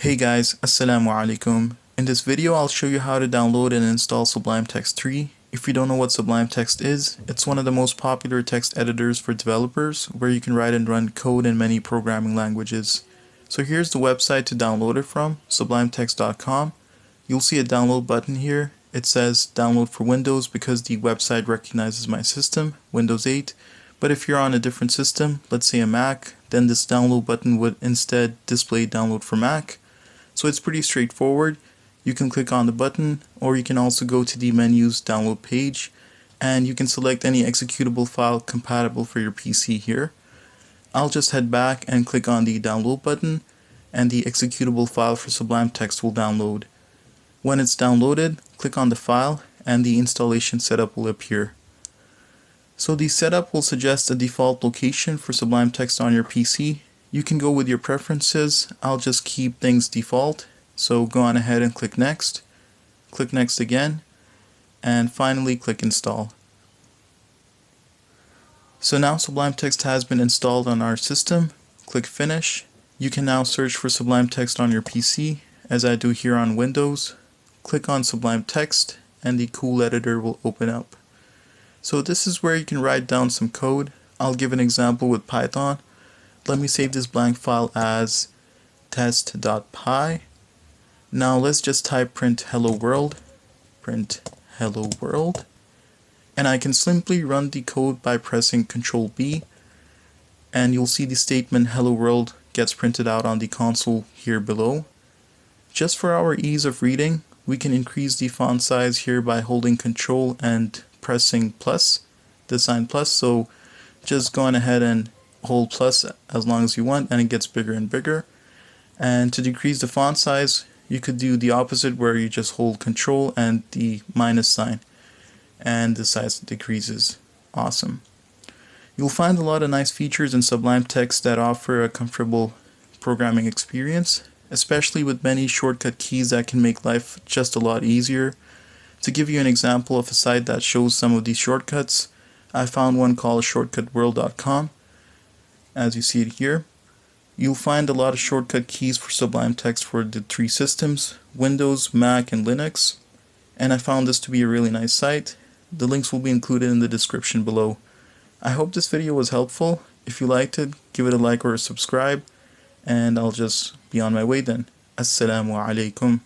Hey guys, Assalamu alaikum. In this video I'll show you how to download and install Sublime Text 3. If you don't know what Sublime Text is, it's one of the most popular text editors for developers where you can write and run code in many programming languages. So here's the website to download it from, sublimetext.com. You'll see a download button here. It says download for Windows because the website recognizes my system, Windows 8. But if you're on a different system, let's say a Mac, then this download button would instead display download for Mac. So it's pretty straightforward. You can click on the button, or you can also go to the menu's download page and you can select any executable file compatible for your PC here. I'll just head back and click on the download button and the executable file for Sublime Text will download. When it's downloaded, click on the file and the installation setup will appear. So the setup will suggest a default location for Sublime Text on your PC. You can go with your preferences. I'll just keep things default. So go on ahead and click next again, and finally click install. So now Sublime Text has been installed on our system. Click finish. You can now search for Sublime Text on your PC, as I do here on Windows. Click on Sublime Text and the cool editor will open up. So this is where you can write down some code. I'll give an example with Python. Let me save this blank file as test.py. Now let's just type print hello world, and I can simply run the code by pressing Ctrl B, and you'll see the statement hello world gets printed out on the console here below. Just for our ease of reading, we can increase the font size here by holding Ctrl and pressing plus, the sign plus. So just go on ahead and hold plus as long as you want and it gets bigger and bigger. And to decrease the font size, you could do the opposite where you just hold Control and the minus sign and the size decreases. Awesome. You'll find a lot of nice features in Sublime Text that offer a comfortable programming experience, especially with many shortcut keys that can make life just a lot easier. To give you an example of a site that shows some of these shortcuts, I found one called shortcutworld.com. As you see it here, you'll find a lot of shortcut keys for Sublime Text for the three systems, Windows, Mac, and Linux. And I found this to be a really nice site. The links will be included in the description below. I hope this video was helpful. If you liked it, give it a like or a subscribe, and I'll just be on my way then. Assalamu alaikum.